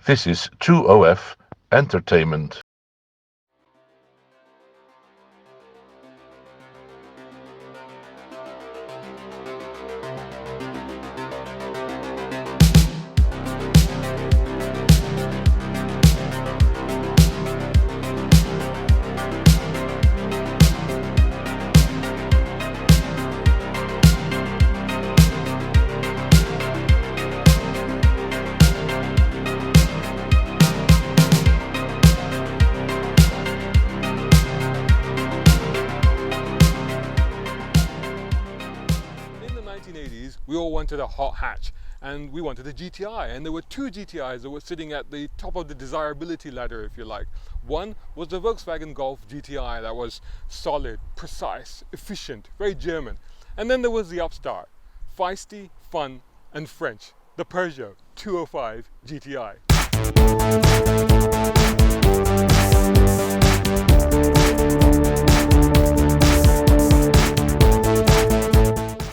This is 2OF Entertainment. We all wanted a hot hatch and we wanted a GTI, and there were two GTIs that were sitting at the top of the desirability ladder, if you like. One was the Volkswagen Golf GTI that was solid, precise, efficient, very German. And then there was the upstart, feisty, fun and French, the Peugeot 205 GTI.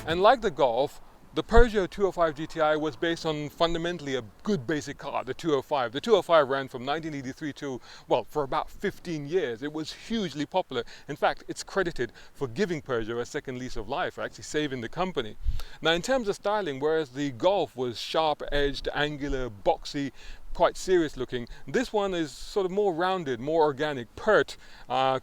And like the Golf, the Peugeot 205 GTI was based on fundamentally a good basic car, the 205. The 205 ran from 1983 to, well, for about 15 years. It was hugely popular. In fact, it's credited for giving Peugeot a second lease of life, or actually saving the company. Now, in terms of styling, whereas the Golf was sharp-edged, angular, boxy, quite serious looking, this one is sort of more rounded, more organic, pert,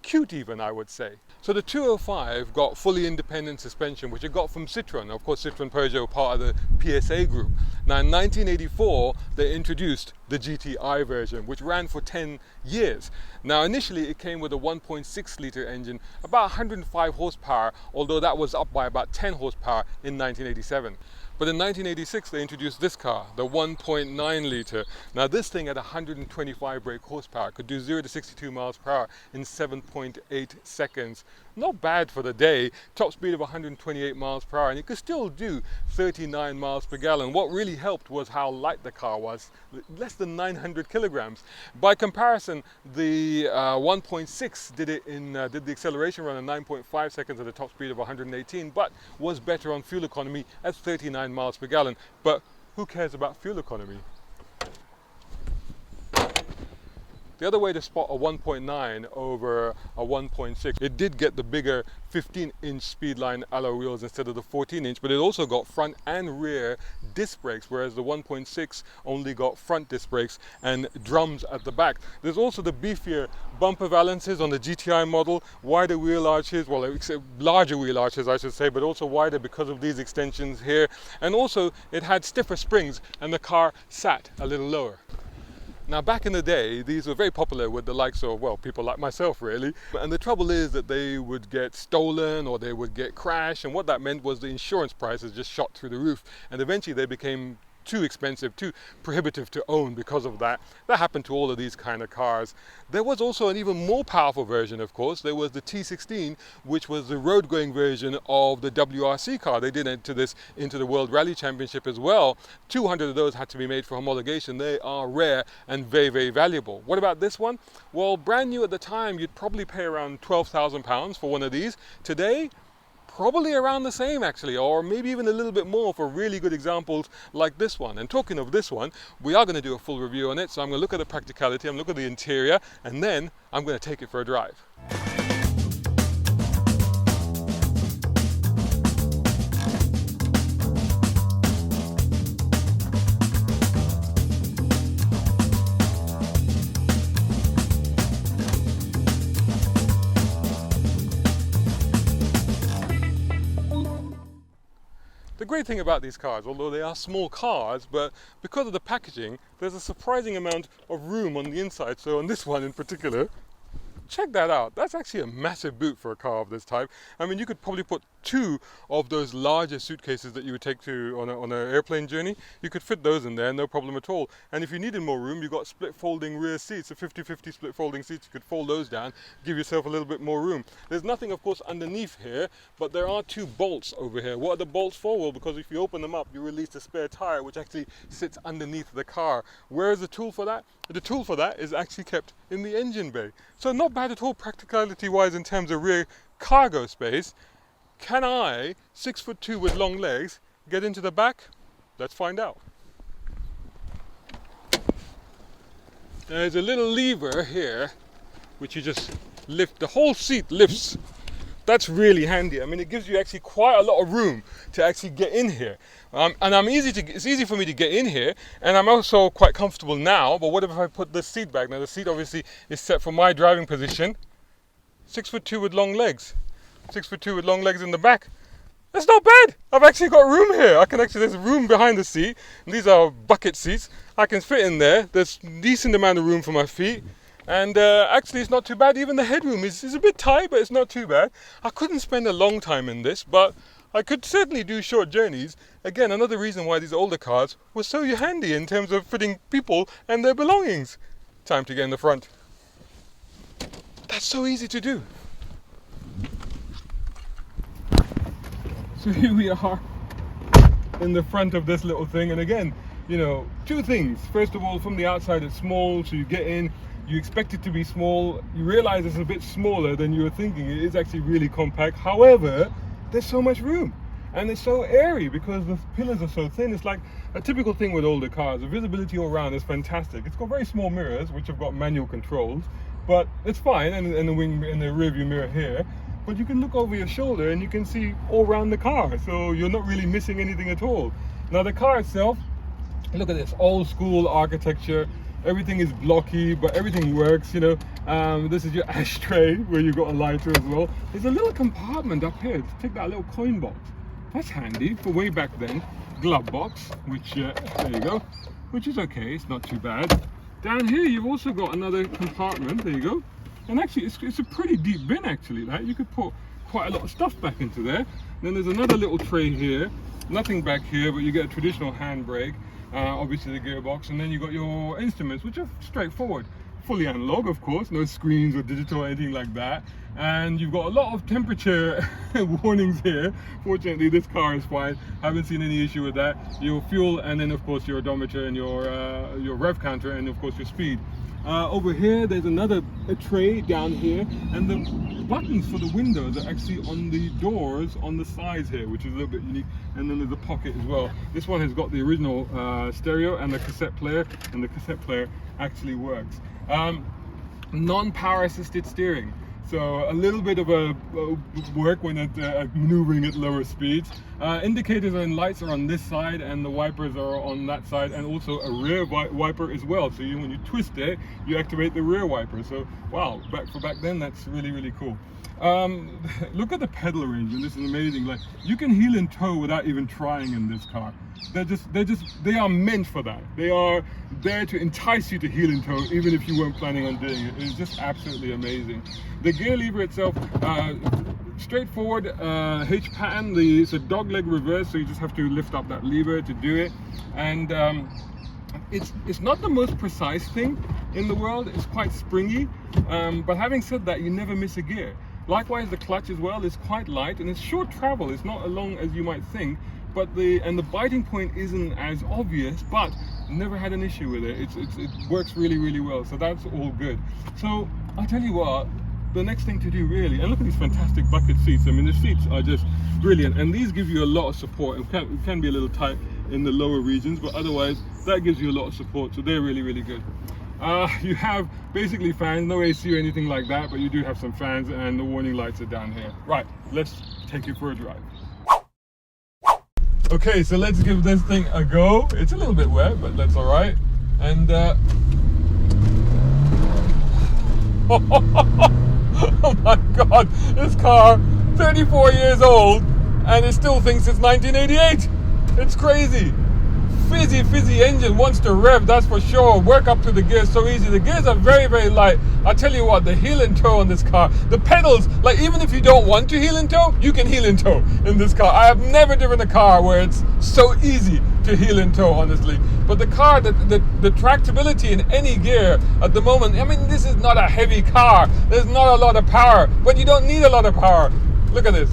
cute even, I would say. So the 205 got fully independent suspension, which it got from Citroën. Of course, Citroën Peugeot were part of the PSA group. Now in 1984, they introduced the GTI version, which ran for 10 years. Now initially it came with a 1.6 litre engine, about 105 horsepower, although that was up by about 10 horsepower in 1987. But in 1986 they introduced this car, the 1.9 litre. Now this thing had 125 brake horsepower, could do 0 to 62 miles per hour in 7.8 seconds. Not bad for the day, top speed of 128 miles per hour, and it could still do 39 miles per gallon. What really helped was how light the car was, less than 900 kilograms. By comparison, the 1.6 did the acceleration run in 9.5 seconds at a top speed of 118, but was better on fuel economy at 39 miles per gallon. But who cares about fuel economy? The other way to spot a 1.9 over a 1.6, it did get the bigger 15-inch Speedline alloy wheels instead of the 14-inch, but it also got front and rear disc brakes, whereas the 1.6 only got front disc brakes and drums at the back. There's also the beefier bumper valances on the GTI model, wider wheel arches, well, larger wheel arches I should say, but also wider because of these extensions here. And also it had stiffer springs and the car sat a little lower. Now back in the day, these were very popular with the likes of, well, people like myself really. And the trouble is that they would get stolen or they would get crashed, and what that meant was the insurance prices just shot through the roof, and eventually they became too expensive, too prohibitive to own because of that. That happened to all of these kind of cars. There was also an even more powerful version, of course. There was the T16, which was the road-going version of the WRC car. They did enter this into the World Rally Championship as well. 200 of those had to be made for homologation. They are rare and very, very valuable. What about this one? Well, brand new at the time, you'd probably pay around £12,000 for one of these. Today, probably around the same actually, or maybe even a little bit more for really good examples like this one. And talking of this one, we are going to do a full review on it, so I'm going to look at the practicality, I'm going to look at the interior, and then I'm going to take it for a drive. The great thing about these cars, although they are small cars, but because of the packaging, there's a surprising amount of room on the inside. So on this one in particular, check that out. That's actually a massive boot for a car of this type. I mean, you could probably put two of those larger suitcases that you would take to on an airplane journey. You could fit those in there, no problem at all. And if you needed more room, you've got split folding rear seats, a 50-50 split folding seats. You could fold those down, give yourself a little bit more room. There's nothing, of course, underneath here, but there are two bolts over here. What are the bolts for? Well, because if you open them up, you release the spare tire, which actually sits underneath the car. Where is the tool for that? The tool for that is actually kept in the engine bay. So not bad at all practicality-wise in terms of rear cargo space. Can I, 6'2" with long legs, get into the back? Let's find out. There's a little lever here, which you just lift. The whole seat lifts. That's really handy. I mean, it gives you actually quite a lot of room to actually get in here. And it's easy for me to get in here, and I'm also quite comfortable now. But what if I put the seat back? Now, the seat obviously is set for my driving position. 6'2" with long legs. 6'2" with long legs in the back. That's not bad. I've actually got room here. There's room behind the seat. And these are bucket seats. I can fit in there. There's decent amount of room for my feet. And actually it's not too bad. Even the headroom is a bit tight, but it's not too bad. I couldn't spend a long time in this, but I could certainly do short journeys. Again, another reason why these older cars were so handy in terms of fitting people and their belongings. Time to get in the front. That's so easy to do. So here we are in the front of this little thing, and again, you know, two things. First of all, from the outside it's small, so you get in, you expect it to be small, you realize it's a bit smaller than you were thinking. It is actually really compact. However, there's so much room, and it's so airy because the pillars are so thin. It's like a typical thing with older cars. The visibility all around is fantastic. It's got very small mirrors, which have got manual controls, but it's fine, and the wing and the rear view mirror here. But you can look over your shoulder and you can see all around the car, so you're not really missing anything at all. Now the car itself, look at this old school architecture. Everything is blocky, but everything works, you know. This is your ashtray where you've got a lighter as well. There's a little compartment up here to take that little coin box. That's handy for way back then. Glove box, which, there you go, which is okay, it's not too bad. Down here you've also got another compartment, there you go. And actually it's a pretty deep bin actually, right? You could put quite a lot of stuff back into there. Then there's another little tray here, nothing back here, but you get a traditional handbrake. Obviously the gearbox, and then you got your instruments, which are straightforward, fully analog of course, no screens or digital or anything like that. And you've got a lot of temperature warnings here. Fortunately this car is fine, haven't seen any issue with that. Your fuel, and then of course your odometer and your rev counter, and of course your speed. Over here there's another tray down here, and the buttons for the windows are actually on the doors on the sides here, which is a little bit unique. And then there's a pocket as well. This one has got the original stereo and the cassette player, and the cassette player actually works. Non-power assisted steering, so a little bit of a work when maneuvering at lower speeds. Indicators and lights are on this side, and the wipers are on that side, and also a rear wiper as well. So when you twist it, you activate the rear wiper. So wow, back then, that's really cool. Look at the pedal range, and this is amazing. Like, you can heel and toe without even trying in this car. They are meant for that. They are there to entice you to heel and toe, even if you weren't planning on doing it. It's just absolutely amazing. The gear lever itself, straightforward H pattern. It's a dogleg reverse, so you just have to lift up that lever to do it. And it's not the most precise thing in the world. It's quite springy, but having said that, you never miss a gear. Likewise, the clutch as well is quite light, and it's short travel. It's not as long as you might think, but the biting point isn't as obvious, but never had an issue with it. It works really well, so that's all good. So I'll tell you what, the next thing to do really, and look at these fantastic bucket seats. I mean, the seats are just brilliant, and these give you a lot of support. It can be a little tight in the lower regions, but otherwise that gives you a lot of support, so they're really good. You have basically fans, no AC or anything like that, but you do have some fans, and the warning lights are down here. Right, let's take you for a drive. Okay, so let's give this thing a go. It's a little bit wet, but that's all right. And oh my God, this car, 34 years old, and it still thinks it's 1988. It's crazy. Fizzy engine wants to rev, that's for sure. Work up to the gears so easy. The gears are very light. I'll tell you what, the heel and toe on this car, the pedals, like, even if you don't want to heel and toe, you can heel and toe in this car. I have never driven a car where it's so easy to heel and toe, honestly. But the car, the tractability in any gear at the moment, I mean, this is not a heavy car. There's not a lot of power, but you don't need a lot of power. Look at this.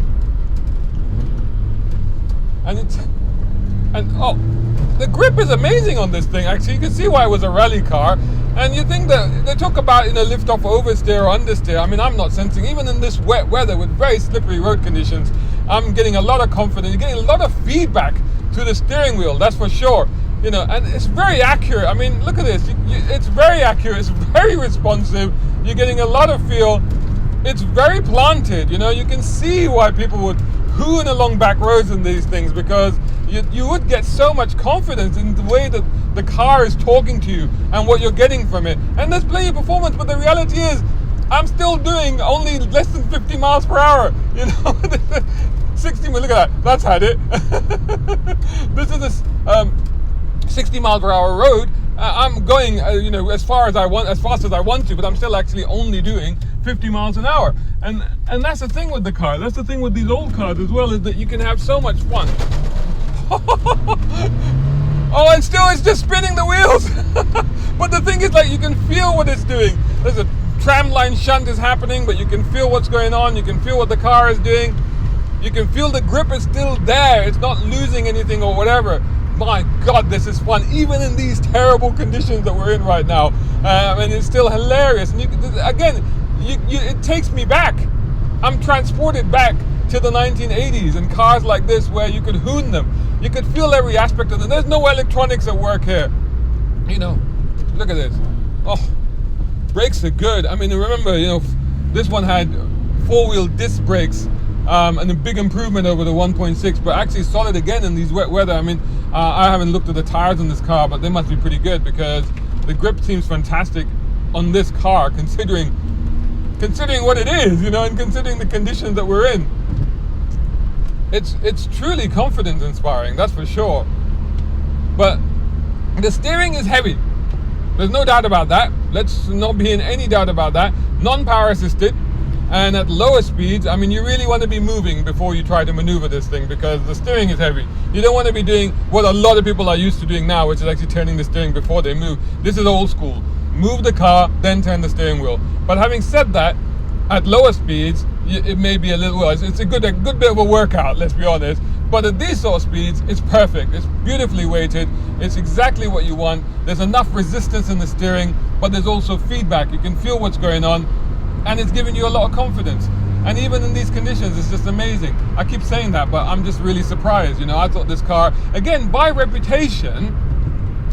And oh, the grip is amazing on this thing. Actually, you can see why it was a rally car. And you think that they talk about in a lift off oversteer or understeer. I mean, I'm not sensing, even in this wet weather with very slippery road conditions, I'm getting a lot of confidence. You're getting a lot of feedback to the steering wheel, that's for sure. And it's very accurate. I mean, look at this. It's very accurate. It's very responsive. You're getting a lot of feel. It's very planted. You can see why people would hoon along back roads in these things, because you would get so much confidence in the way that the car is talking to you and what you're getting from it. And there's plenty of performance, but the reality is, I'm still doing only less than 50 miles per hour. 60. Look at that. That's had it. This is a 60 mile per hour road. I'm going, as fast as I want to, but I'm still actually only doing 50 miles an hour. And that's the thing with the car. That's the thing with these old cars as well, is that you can have so much fun. Oh, and still it's just spinning the wheels. But the thing is, like, you can feel what it's doing. There's a tramline shunt is happening, but you can feel what's going on. You can feel what the car is doing. You can feel the grip is still there. It's not losing anything or whatever. My God, this is fun, even in these terrible conditions that we're in right now. And it's still hilarious. And it takes me back. I'm transported back to the 1980s and cars like this where you could hoon them. You could feel every aspect of them. There's no electronics at work here. Look at this. Oh, brakes are good. I mean, remember, this one had 4-wheel disc brakes. And a big improvement over the 1.6, but actually solid again in these wet weather. I mean, I haven't looked at the tires on this car, but they must be pretty good, because the grip seems fantastic on this car, considering what it is, and considering the conditions that we're in. It's truly confidence inspiring, that's for sure. But the steering is heavy. There's no doubt about that. Let's not be in any doubt about that. Non-power assisted. And at lower speeds, I mean, you really want to be moving before you try to maneuver this thing, because the steering is heavy. You don't want to be doing what a lot of people are used to doing now, which is actually turning the steering before they move. This is old school. Move the car, then turn the steering wheel. But having said that, at lower speeds, it may be a little, well, it's a good bit of a workout, let's be honest. But at these sort of speeds, it's perfect. It's beautifully weighted. It's exactly what you want. There's enough resistance in the steering, but there's also feedback. You can feel what's going on. And it's giving you a lot of confidence. And even in these conditions, it's just amazing. I keep saying that, but I'm just really surprised. I thought this car, again, by reputation,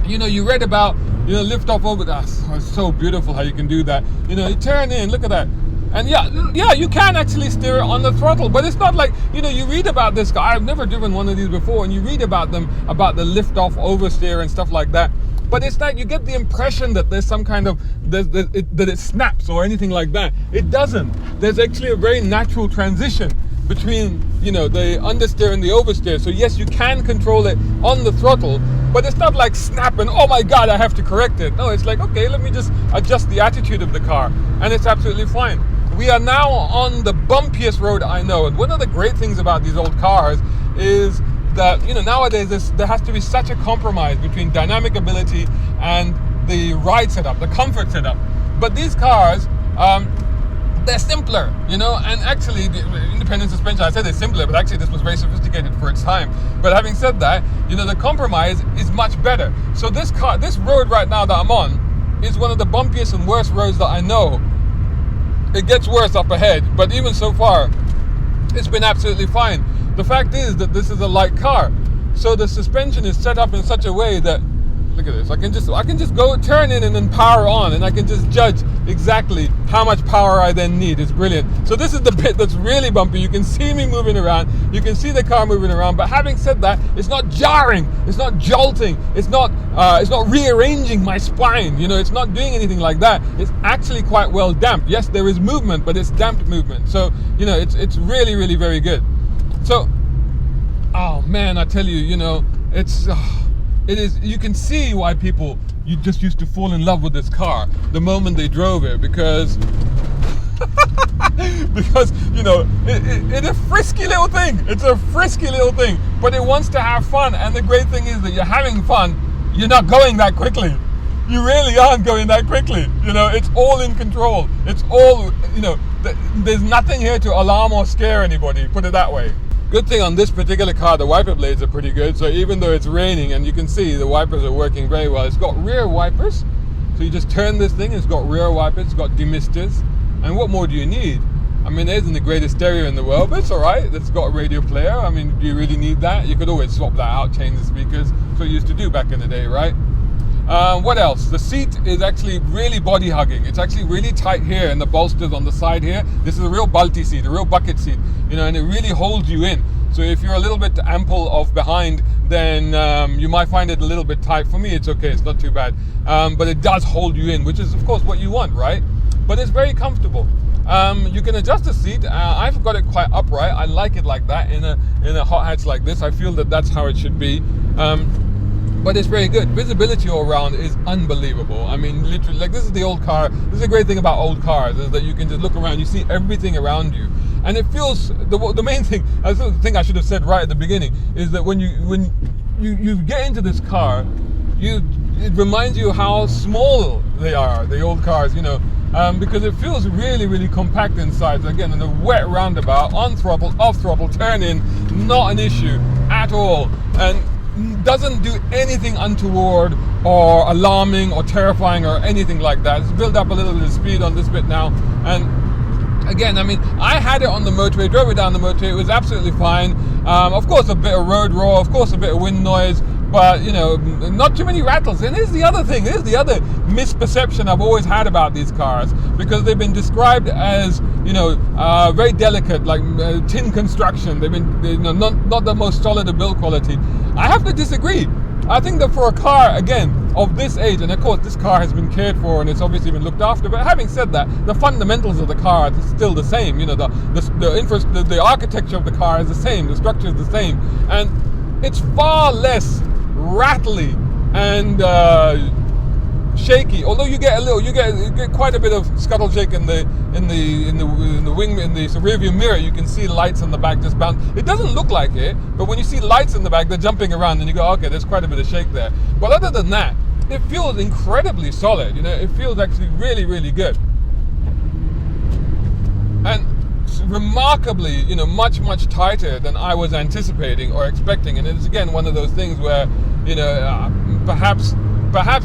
you read about, lift off over, it's so beautiful how you can do that. You turn in, look at that. And yeah, you can actually steer it on the throttle, but it's not like, you read about this car. I've never driven one of these before, and you read about them, about the lift off oversteer and stuff like that. But it's like you get the impression that there's some kind of, that it snaps or anything like that. It doesn't. There's actually a very natural transition between, the understeer and the oversteer. So yes, you can control it on the throttle, but it's not like snap and, oh my God, I have to correct it. No, it's like, okay, let me just adjust the attitude of the car, and it's absolutely fine. We are now on the bumpiest road I know. And one of the great things about these old cars is that, nowadays there has to be such a compromise between dynamic ability and the ride setup, the comfort setup. But these cars, they're simpler, and actually the independent suspension, I said they're simpler, but actually this was very sophisticated for its time. But having said that, the compromise is much better. So this road right now that I'm on is one of the bumpiest and worst roads that I know. It gets worse up ahead, but even so far, it's been absolutely fine. The fact is that this is a light car, so the suspension is set up in such a way that, look at this, I can just go turn in and then power on, and I can just judge exactly how much power I then need. It's brilliant. So this is the bit that's really bumpy. You can see me moving around, you can see the car moving around, but having said that, it's not jarring, it's not jolting, it's not rearranging my spine, it's not doing anything like that. It's actually quite well damped. Yes, there is movement, but it's damped movement. So, it's really, really very good. So, oh man, I tell you, it is, you can see why people just used to fall in love with this car the moment they drove it, because it's a frisky little thing. It's a frisky little thing, but it wants to have fun. And the great thing is that you're having fun. You're not going that quickly. You really aren't going that quickly. It's all in control. It's all, there's nothing here to alarm or scare anybody, put it that way. Good thing on this particular car, the wiper blades are pretty good. So even though it's raining, and you can see the wipers are working very well. It's got rear wipers. So you just turn this thing, it's got rear wipers, it's got demisters. And what more do you need? I mean, it isn't the greatest stereo in the world, but it's alright. It's got a radio player. I mean, do you really need that? You could always swap that out, change the speakers. That's what you used to do back in the day, right? What else? The seat is actually really body hugging. It's actually really tight here, and the bolsters on the side here. This is a real bulky seat, a real bucket seat, you know, and it really holds you in. So if you're a little bit ample of behind, then you might find it a little bit tight. For me, it's okay. It's not too bad. But it does hold you in, which is, of course, what you want, right? But it's very comfortable. You can adjust the seat. I've got it quite upright. I like it like that in a hot hatch like this. I feel that that's how it should be. But it's very good. Visibility all around is unbelievable. I mean, literally, like, this is the old car. This is a great thing about old cars, is that you can just look around, you see everything around you. And it feels, the main thing, the thing I should have said right at the beginning, is that when you get into this car, it reminds you how small they are, the old cars, you know, because it feels really, really compact inside. So again, in a wet roundabout, on throttle, off throttle, turn in, not an issue at all. And doesn't do anything untoward or alarming or terrifying or anything like that. It's built up a little bit of speed on this bit now, and again, I mean, I had it on the motorway, drove it down the motorway, it was absolutely fine. Of course, a bit of road roar, of course, a bit of wind noise, but, you know, not too many rattles. And here's the other thing, here's the other misperception I've always had about these cars, because they've been described as, you know, very delicate, like tin construction. They've been, you know, not the most solid of build quality. I have to disagree. I think that for a car, again, of this age, and of course this car has been cared for and it's obviously been looked after, but having said that, the fundamentals of the car are still the same. You know, the architecture of the car is the same, the structure is the same, and it's far less rattly and shaky. Although you get quite a bit of scuttle shake in the wing, in the rear view mirror. You can see lights in the back just bounce. It doesn't look like it, but when you see lights in the back, they're jumping around, and you go, okay, there's quite a bit of shake there. But other than that, it feels incredibly solid. You know, it feels actually really, really good, and remarkably, you know, much tighter than I was anticipating or expecting. And it's again one of those things where, you know, perhaps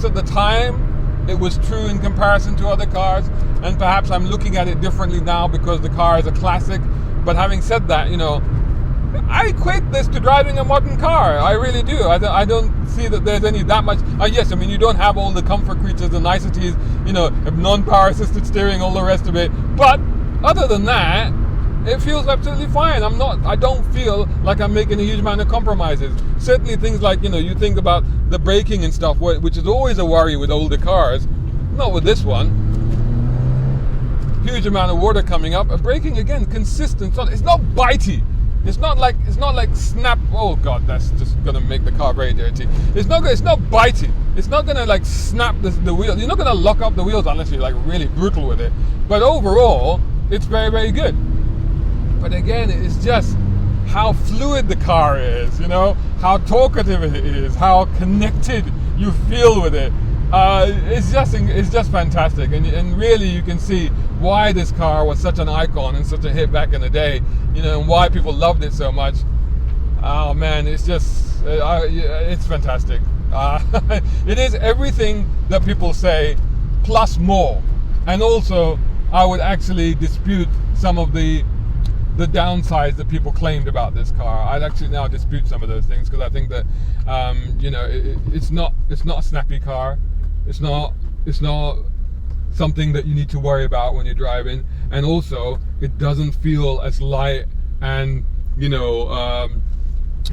at the time it was true in comparison to other cars, and perhaps I'm looking at it differently now because the car is a classic. But having said that, you know, I equate this to driving a modern car. I really do. I don't see that there's that much. Yes, I mean, you don't have all the comfort creatures and niceties, you know, non-power assisted steering, all the rest of it. But other than that, it feels absolutely fine. I don't feel like I'm making a huge amount of compromises. Certainly things like, you know, you think about the braking and stuff, which is always a worry with older cars. Not with this one. Huge amount of water coming up. Braking, again, consistent. It's not bitey. It's not like snap. Oh God, that's just gonna make the car very dirty. It's not bitey. It's not gonna like snap the wheel. You're not gonna lock up the wheels unless you're like really brutal with it. But overall, it's very, very good. But again, it's just how fluid the car is, you know, how talkative it is, how connected you feel with it. It's just fantastic, and really you can see why this car was such an icon and such a hit back in the day, you know, and why people loved it so much. Oh man, it's just it's fantastic. It is everything that people say plus more, and also I would actually dispute some of the downsides that people claimed about this car. I'd actually now dispute some of those things, because I think that you know, it's not a snappy car. It's not something that you need to worry about when you're driving, and also it doesn't feel as light and, you know,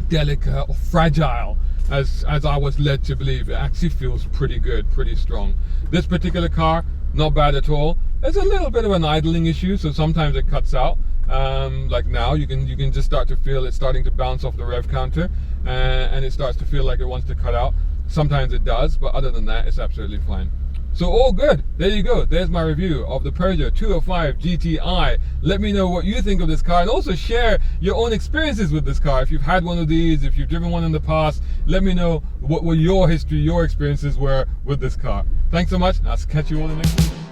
delicate or fragile as I was led to believe. It actually feels pretty good, pretty strong. This particular car, not bad at all. There's a little bit of an idling issue, so sometimes it cuts out. Like now, you can just start to feel it starting to bounce off the rev counter, and it starts to feel like it wants to cut out. Sometimes it does, but other than that, it's absolutely fine. So all good. There you go. There's my review of the Peugeot 205 GTI. Let me know what you think of this car, and also share your own experiences with this car. If you've had one of these, if you've driven one in the past, let me know what your history, your experiences were with this car. Thanks so much. I'll catch you all in the next one.